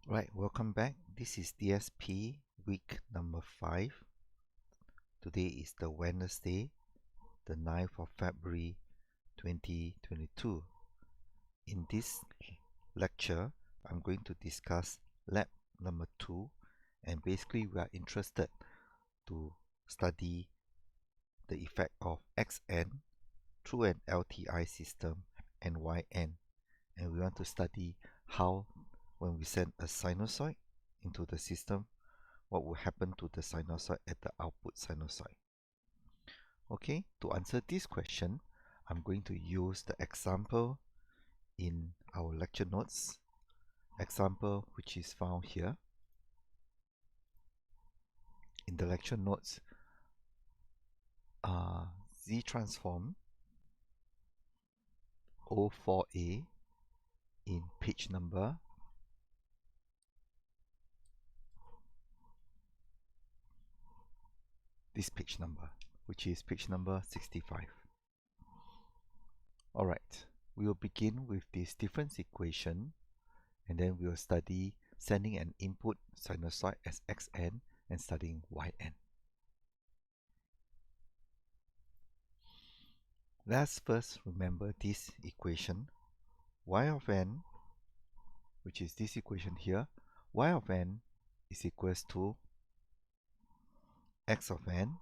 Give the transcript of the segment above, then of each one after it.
Right, welcome back. This is DSP week number 5. Today is the Wednesday, the 9th of February 2022. In this lecture, I'm going to discuss lab number 2, and basically we are interested to study the effect of Xn through an LTI system and Yn, and we want to study how when we send a sinusoid into the system, what will happen to the sinusoid at the output sinusoid. Okay, to answer this question, I'm going to use the example in our lecture notes, example which is found here. In the lecture notes, Z transform O4A in page number this page number, which is page number 65. Alright, we will begin with this difference equation, and then we will study sending an input sinusoid as Xn and studying Yn. Let's first remember this equation. Y of n, which is this equation here, y of n is equals to x of n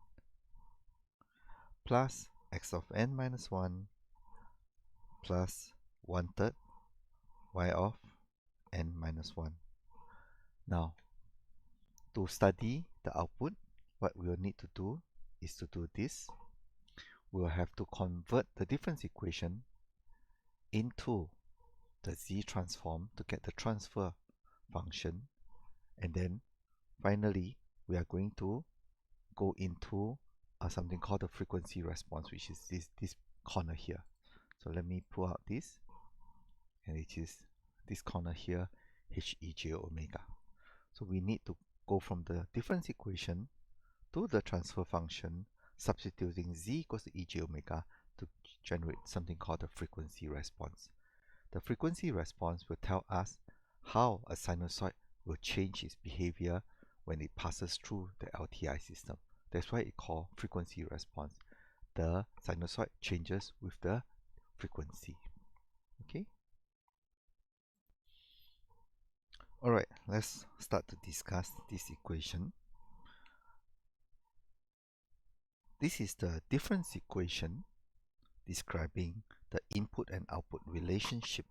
plus x of n minus 1 plus 1/3 y of n minus 1. Now, to study the output, what we will need to do is to do this. We will have to convert the difference equation into the Z transform to get the transfer function, and then finally we are going to go into something called the frequency response, which is this corner here. So let me pull out this, and it is this corner here, Hej omega. So we need to go from the difference equation to the transfer function, substituting Z equals to Ej omega to generate something called the frequency response. The frequency response will tell us how a sinusoid will change its behavior when it passes through the LTI system. That's why it's called frequency response. The sinusoid changes with the frequency. Okay? Alright, let's start to discuss this equation. This is the difference equation describing the input and output relationship.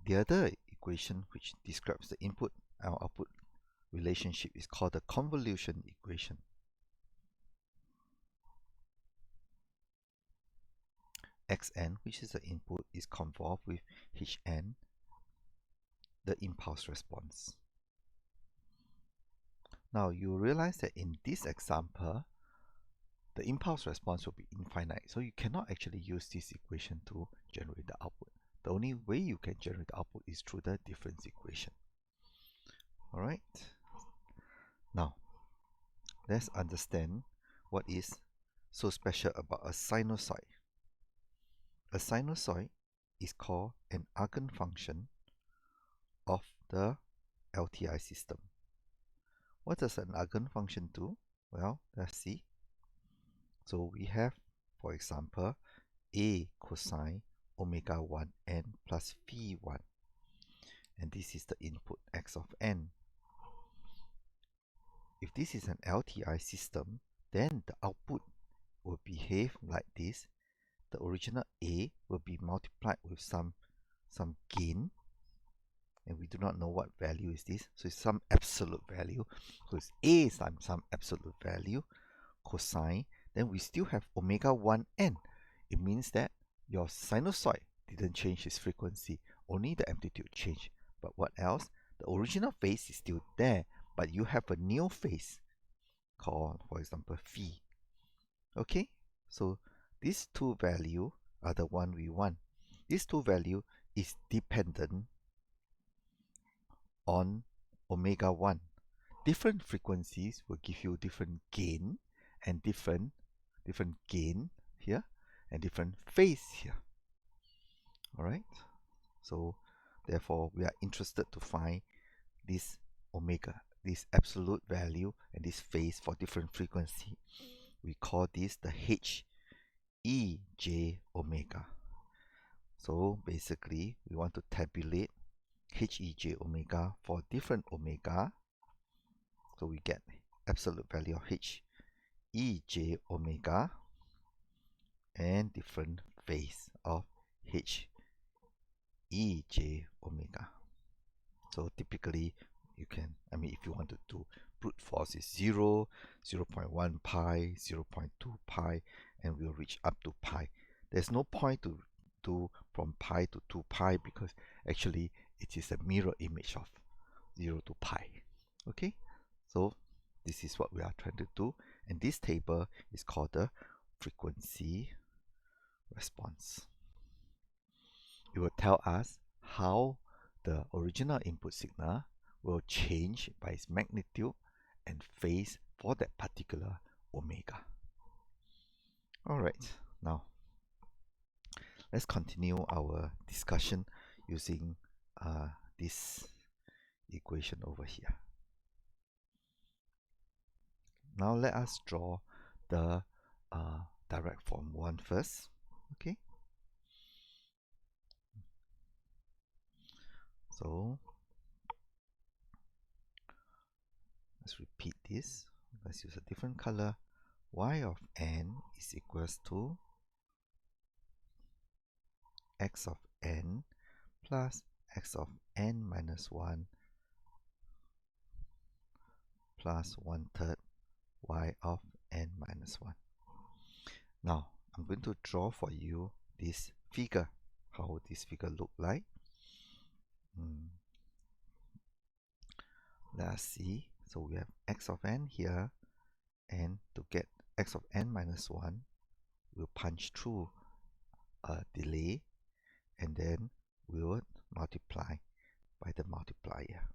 The other equation which describes the input and output relationship is called the convolution equation. Xn, which is the input, is convolved with Hn, the impulse response. Now you realize that in this example, the impulse response will be infinite, so you cannot actually use this equation to generate the output. The only way you can generate the output is through the difference equation. Alright, now let's understand what is so special about a sinusoid. A sinusoid is called an eigenfunction of the LTI system. What does an eigenfunction do? Well, let's see. So we have, for example, a cosine omega 1n plus phi 1, and this is the input x of n. If this is an LTI system, then the output will behave like this. The original a will be multiplied with some gain, and we do not know what value is this, so it's some absolute value. So it's a times some absolute value cosine. Then we still have omega 1n. It means that your sinusoid didn't change its frequency, only the amplitude changed. But what else? The original phase is still there, but you have a new phase called, for example, phi. Okay, so these two values are the one we want. These two values is dependent on omega 1. Different frequencies will give you different gain, and different gain here and different phase here. Alright, so therefore we are interested to find this omega, this absolute value and this phase for different frequency. We call this the HEJ omega. So basically, we want to tabulate HEJ omega for different omega. So we get absolute value of HEJ omega and different phase of HEJ omega. So typically, you can, if you want to do brute force is 0, 0.1 pi, 0.2 pi, and we'll reach up to pi. There's no point to do from pi to 2 pi because actually it is a mirror image of 0 to pi. Okay, so this is what we are trying to do, and this table is called the frequency response. It will tell us how the original input signal will change by its magnitude and phase for that particular omega. Alright, now let's continue our discussion using this equation over here. Now let us draw the direct form one first. Okay, so let's repeat this. Let's use a different color. Y of n is equals to x of n plus x of n minus 1 plus 1/3 y of n minus 1. Now, I'm going to draw for you this figure, how this figure look like. Let us see. So we have x of n here, and to get x of n minus 1, we'll punch through a delay, and then we will multiply by the multiplier.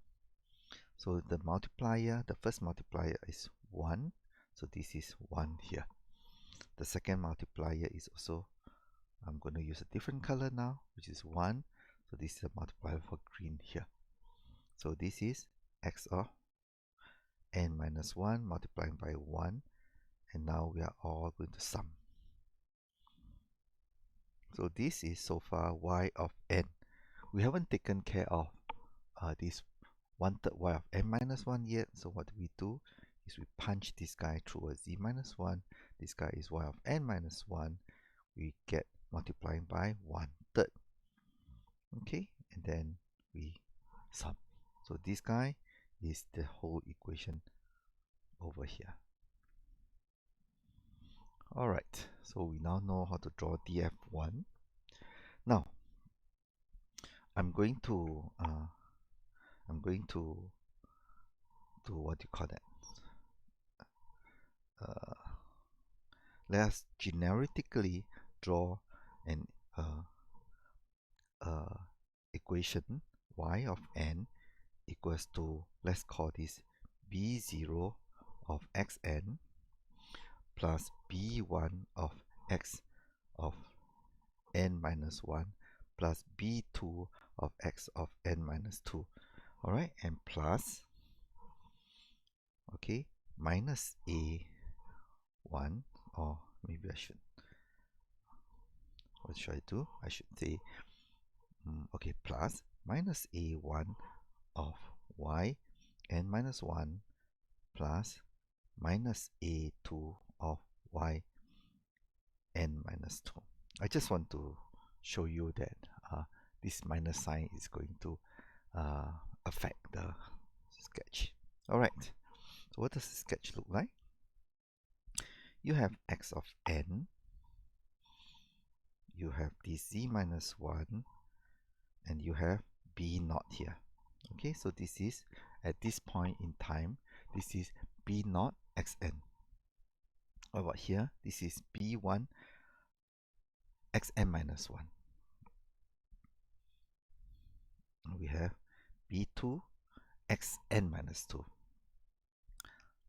So the multiplier, the first multiplier is 1, so this is 1 here. The second multiplier is also, I'm going to use a different color now, which is 1, so this is a multiplier for green here. So this is x of n minus 1 multiplying by 1, and now we are all going to sum. So this is so far y of n. We haven't taken care of this 1/3 y of n minus 1 yet, so what we do is we punch this guy through a z minus 1. This guy is y of n minus 1. We get multiplying by 1/3. Okay, and then we sum. So this guy is the whole equation over here. Alright, so we now know how to draw df1. Now, I'm going to do what do you call that? Let us generically draw an equation y of n equals to, let's call this b0 of xn plus b1 of x of n minus 1 plus b2 of x of n minus 2. Alright, and plus, okay, minus a1, or maybe I should, what should I do? I should say, okay, plus minus a1 of y n minus 1 plus minus a2 of y n minus 2. I just want to show you that this minus sign is going to affect the sketch. Alright, so what does the sketch look like? You have x of n, you have this z minus 1, and you have b naught here. Okay, so this is, at this point in time, this is b naught xn. What about here? This is b1 xn minus 1. We have b2 xn minus 2.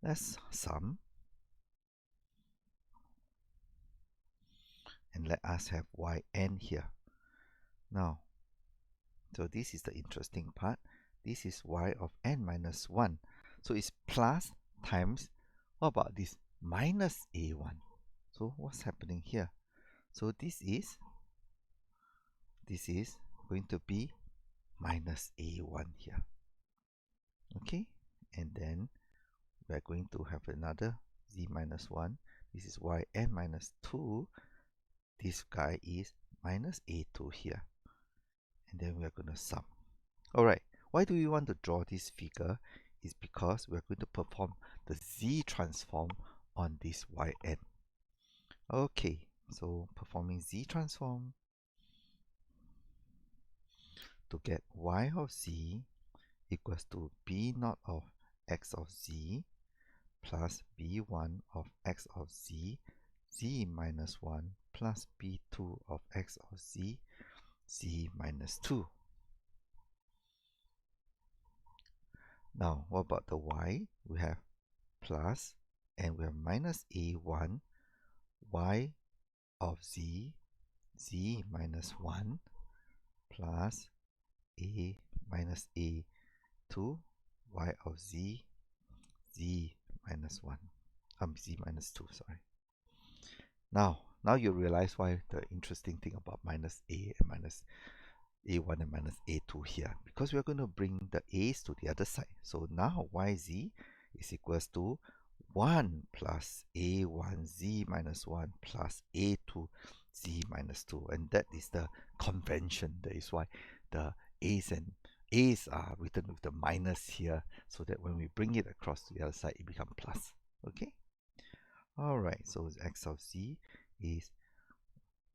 Let's sum, and let us have yn here. Now, so this is the interesting part. this is y of n minus 1. So it's plus times, what about this? Minus a1. So what's happening here? So this is going to be minus a1 here. Okay, and then we're going to have another z minus 1. This is y n minus 2. This guy is minus a2 here. And then we're going to sum. Alright, why do we want to draw this figure? Is because we're going to perform the z transform on this yn. Okay, so performing z transform to get y of z equals to b naught of x of z plus b1 of x of z, z minus 1 plus b2 of x of z, z minus 2. Now, what about the y? We have plus and we have minus a1 y of z, z minus 1 plus a minus a2 y of z, z minus 1, z minus 2, sorry. Now you realize why the interesting thing about minus a and minus a1 and minus a2 here, because we're going to bring the a's to the other side. So now yz is equals to 1 plus a1z minus 1 plus a2z minus 2, and that is the convention. That is why the a's are written with the minus here, so that when we bring it across to the other side it becomes plus. Okay, alright, so x of z is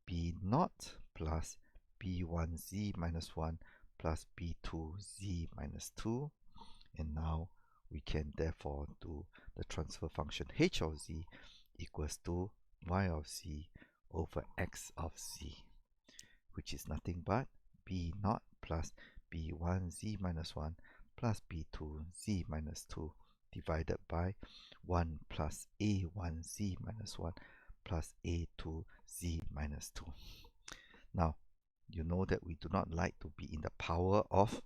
b naught plus b1z minus 1 plus b2z minus 2, and now we can therefore do the transfer function h of z equals to y of z over x of z, which is nothing but b naught plus b1z minus 1 plus b2z minus 2 divided by 1 plus a1z minus 1 plus a2z minus 2. Now, you know that we do not like to be in the power of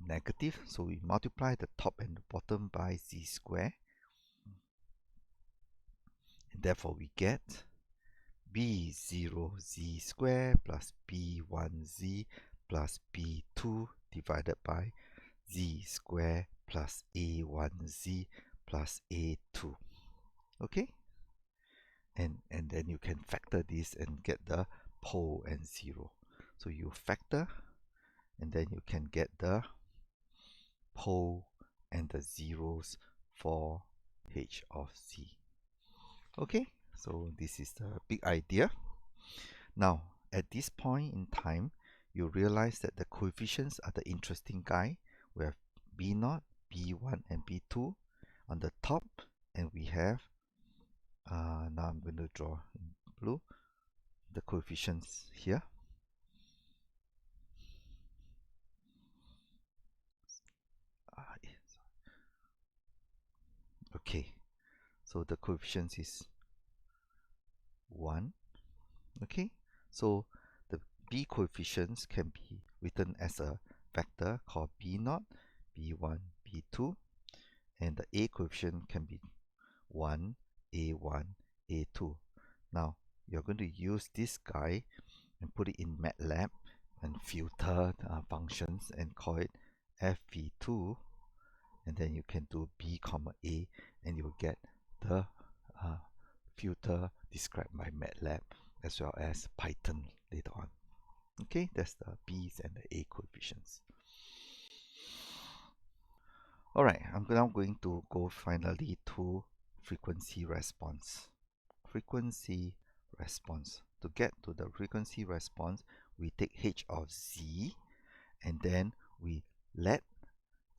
negative, so we multiply the top and the bottom by z square, and therefore we get b0z square plus b1z plus b2 divided by z square plus a1z plus a2. Okay, and then you can factor this and get the pole and 0. So you factor and then you can get the pole and the zeros for h of z. Okay, so this is the big idea. Now, at this point in time, you realize that the coefficients are the interesting guy. We have b0, b1, and b2 on the top, and we have, now I'm going to draw in blue, the coefficients here. Okay, so the coefficients is 1. Okay, so the b coefficients can be written as a vector called b0, b1, b2, and the a coefficient can be 1, a1, a2. Now you're going to use this guy and put it in Matlab and filter functions and call it fv2, and then you can do b comma a, and you will get the filter described by Matlab as well as Python later on. Okay, that's the b's and the a coefficients. Alright, I'm now going to go finally to frequency response. Frequency response. To get to the frequency response, we take h of z, and then we let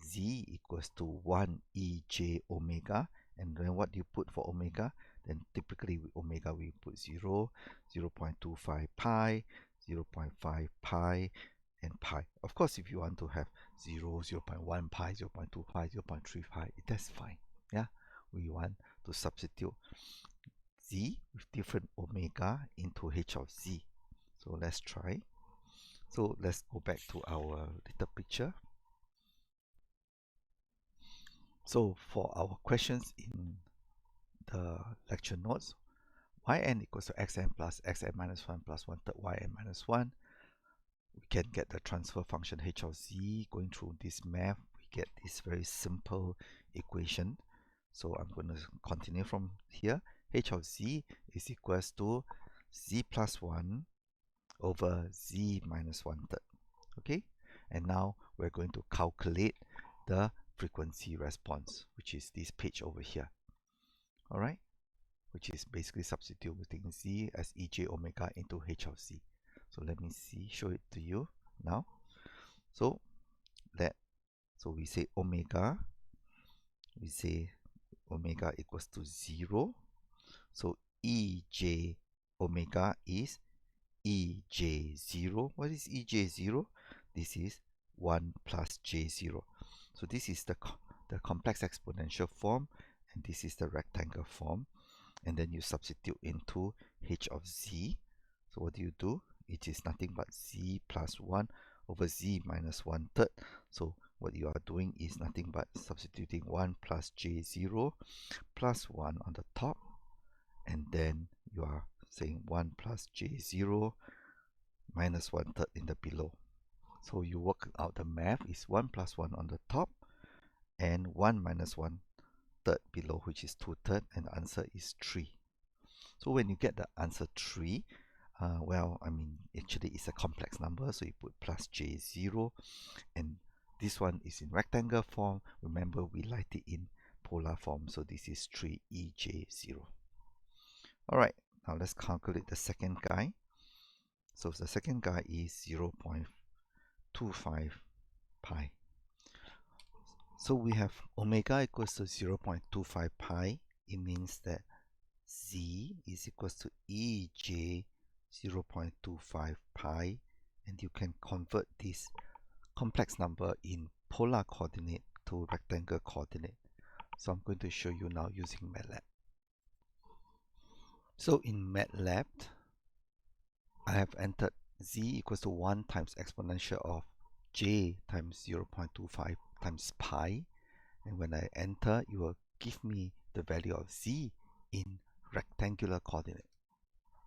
z equals to 1 ej omega, and then what do you put for omega? Then typically with omega we put 0, 0.25 pi, 0.5 pi, and pi. Of course, if you want to have 0, 0.1 pi, 0.2 pi, 0.3 pi, that's fine. Yeah, we want to substitute z with different omega into h of z. So let's try. So let's go back to our little picture. So for our questions in the lecture notes, yn equals to xn plus xn minus 1 plus 1 third yn minus 1. We can get the transfer function h of z. Going through this math, we get this very simple equation. So I'm going to continue from here. H of z is equals to z plus 1 over z minus 1 third. Okay, and now we're going to calculate the frequency response, which is this page over here. All right, which is basically substituting z as ej omega into h of z. So let me show it to you now. So we say omega equals to 0. So ej omega is ej0. What is ej0? This is 1 plus j0. So this is the complex exponential form, and this is the rectangle form. And then you substitute into h of z. So what do? It is nothing but z plus 1 over z minus 1 third. So what you are doing is nothing but substituting 1 plus j0 plus 1 on the top, and then you are saying 1 plus j0 minus 1 third in the below. So you work out the math is 1 plus 1 on the top and 1 minus 1 third below, which is 2 thirds, and the answer is 3. So when you get the answer 3, well, I mean, actually it's a complex number, so you put plus j0, and this one is in rectangle form. Remember, we light it in polar form, so this is 3ej0. All right, now let's calculate the second guy. So the second guy is 0.25 pi. So we have omega equals to 0.25 pi. It means that z is equals to ej 0.25 pi, and you can convert this complex number in polar coordinate to rectangle coordinate. So I'm going to show you now using Matlab. So in Matlab, I have entered z equals to 1 times exponential of j times 0.25 times pi, and when I enter, it will give me the value of z in rectangular coordinate.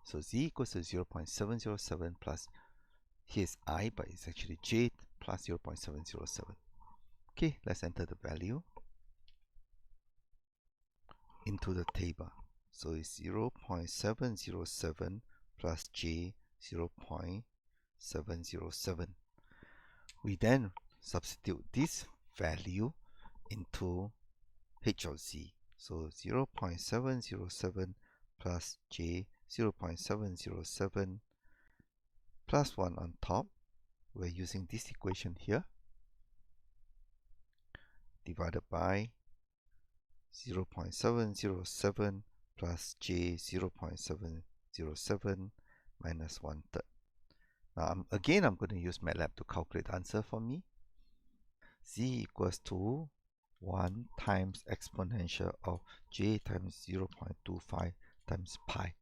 So z equals to 0.707 plus, here's I, but it's actually j plus 0.707. Okay, let's enter the value into the table. So it's 0.707 plus j 0.707. We then substitute this value into h of z. So 0.707 plus j 0.707 plus 1 on top. We're using this equation here, divided by 0.707 plus j 0.707 minus 1 third. Now I'm going to use Matlab to calculate the answer for me. Z equals to 1 times exponential of j times 0.25 times pi.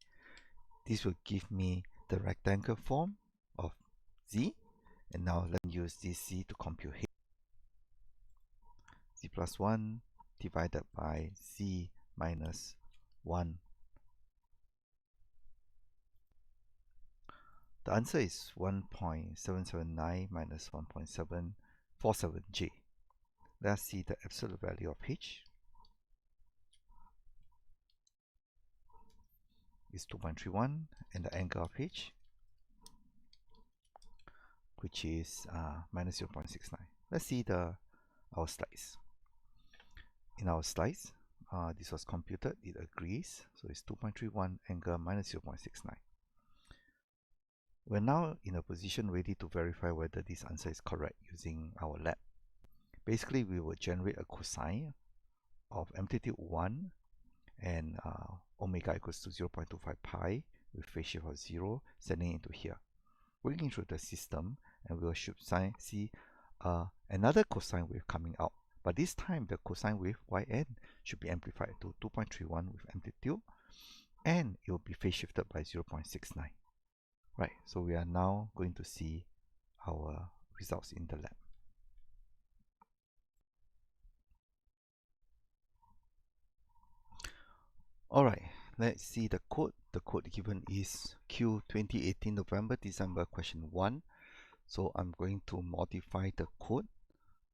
This will give me the rectangle form of z. And now let's use this z to compute h. Z plus 1 divided by z minus 1. The answer is 1.779 minus 1.747j. Let's see the absolute value of h is 2.31, and the angle of h, which is minus 0.69. Let's see our slides. In our slides, this was computed, it agrees, so it's 2.31 angle minus 0.69. We're now in a position ready to verify whether this answer is correct using our lab. Basically, we will generate a cosine of amplitude 1 and omega equals to 0.25 pi with phase shift of 0, sending into here. Working through the system, and we should see another cosine wave coming out. But this time, the cosine wave yn should be amplified to 2.31 with amplitude, and it will be phase shifted by 0.69. Right, so we are now going to see our results in the lab. Alright, let's see the code. The code given is Q 2018 November December question 1. So I'm going to modify the code.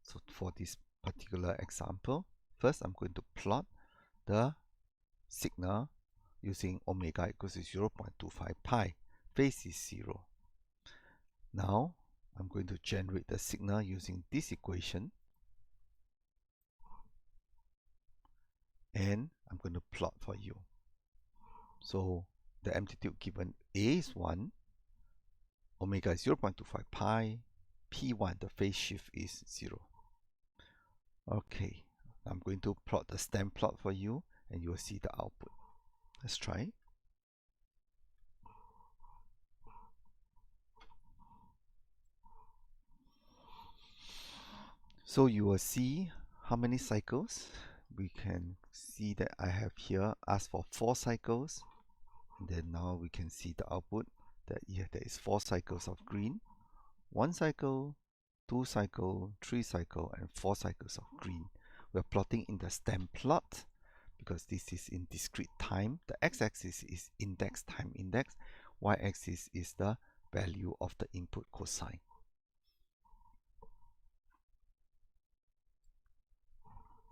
So for this particular example, first I'm going to plot the signal using omega equals to 0.25 pi. Phase is 0. Now I'm going to generate the signal using this equation, and I'm going to plot for you. So the amplitude given A is 1, omega is 0.25 pi, P1, the phase shift is 0. Okay, I'm going to plot the stem plot for you and you will see the output. Let's try. So you will see how many cycles. We can see that I have here asked for 4 cycles. And then now we can see the output that there is 4 cycles of green, 1 cycle, 2 cycle, 3 cycle, and 4 cycles of green. We're plotting in the stem plot because this is in discrete time. The x-axis is index time index, y-axis is the value of the input cosine.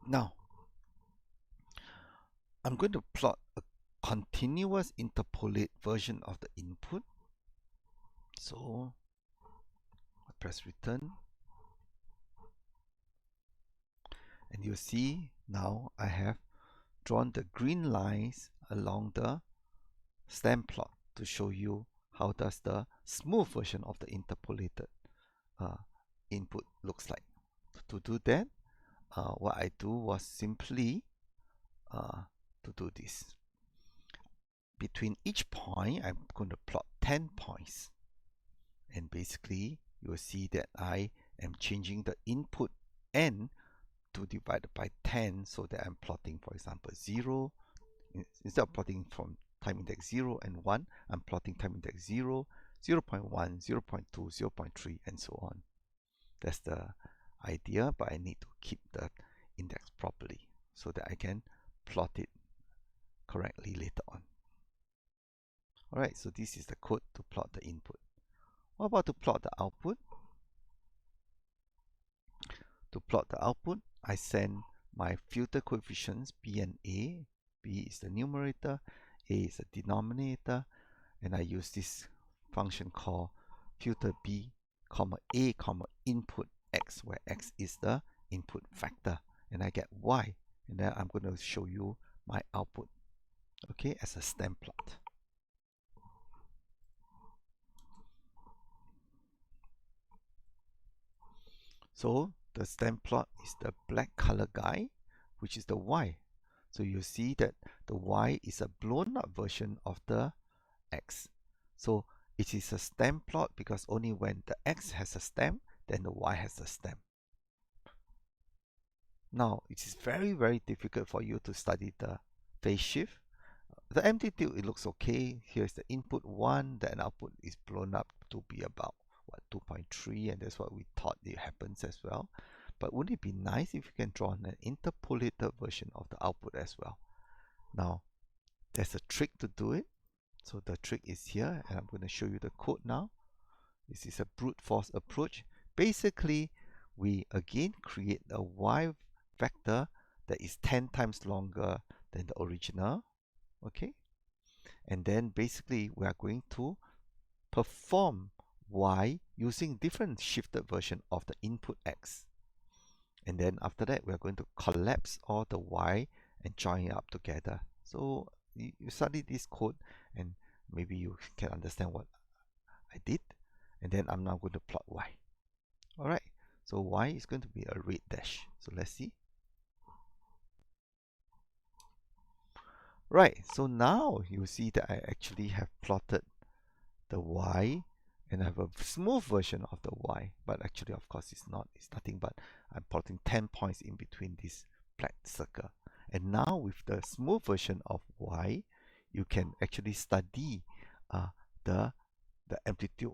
Now, I'm going to plot a continuous interpolate version of the input. So, I press return. And you see now I have drawn the green lines along the stem plot to show you how does the smooth version of the interpolated input looks like. To do that, what I do was simply to do this. Between each point, I'm going to plot 10 points. And basically, you will see that I am changing the input n to divided by 10 so that I'm plotting, for example, 0. Instead of plotting from time index 0 and 1, I'm plotting time index 0, 0.1, 0.2, 0.3, and so on. That's the idea, but I need to keep the index properly so that I can plot it correctly later on. Alright, so this is the code to plot the input. What about to plot the output? To plot the output, I send my filter coefficients B and A. B is the numerator, A is the denominator, and I use this function called filter B, comma A, comma input X, where X is the input factor, and I get Y, and then I'm going to show you my output, okay, as a stem plot. So the stem plot is the black color guy, which is the Y. So you see that the Y is a blown up version of the X. So it is a stem plot because only when the X has a stem, then the Y has a stem. Now, it is very, very difficult for you to study the phase shift. The amplitude, it looks okay. Here's the input 1, then output is blown up to be about, what, 2.3, and that's what we thought it happens as well. But wouldn't it be nice if you can draw an interpolated version of the output as well? Now, there's a trick to do it. So the trick is here, and I'm going to show you the code now. This is a brute force approach. Basically, we again create a Y vector that is 10 times longer than the original. Okay, and then basically we are going to perform Y using different shifted version of the input X, and then after that we are going to collapse all the Y and join it up together. So you study this code and maybe you can understand what I did, and then I'm now going to plot Y. Alright, so Y is going to be a red dash. So let's see. Right, so now you see that I actually have plotted the Y and I have a smooth version of the Y, but actually of course it's not, it's nothing but I'm plotting 10 points in between this black circle. And now with the smooth version of Y, you can actually study the amplitude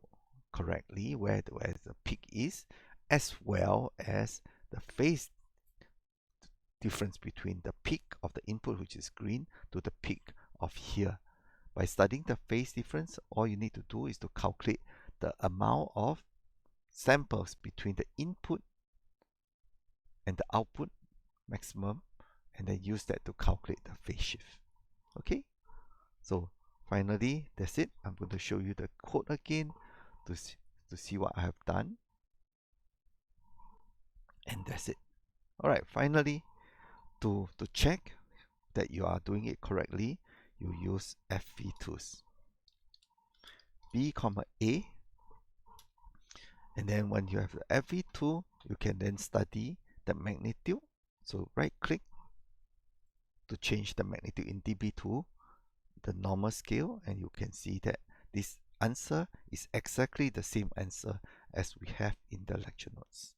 correctly, where the peak is, as well as the phase difference between the peak of the input, which is green, to the peak of here. By studying the phase difference, all you need to do is to calculate the amount of samples between the input and the output maximum, and then use that to calculate the phase shift. Okay, so finally, that's it. I'm going to show you the code again to see what I have done. And that's it. Alright, finally, to check that you are doing it correctly, you use FV2s. B, A. And then when you have the FV2, you can then study the magnitude. So right click to change the magnitude in dB2, the normal scale, and you can see that this answer is exactly the same answer as we have in the lecture notes.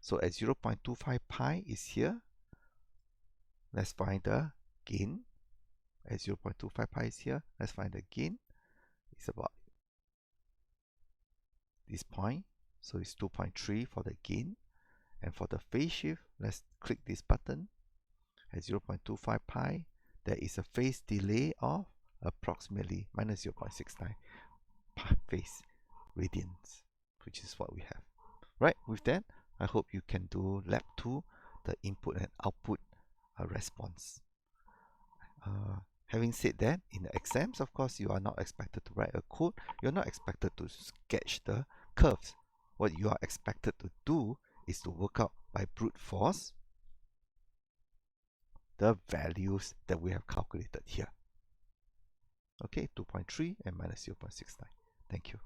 So at 0.25 pi is here. Let's find the gain. At 0.25 pi is here. Let's find the gain. It's about this point. So it's 2.3 for the gain. And for the phase shift, let's click this button. At 0.25 pi, there is a phase delay of approximately minus 0.69 phase radians, which is what we have. Right, with that, I hope you can do lab 2, the input and output response. Having said that, in the exams, of course, you are not expected to write a code. You're not expected to sketch the curves. What you are expected to do is to work out by brute force the values that we have calculated here. Okay, 2.3 and minus 0.69. Thank you.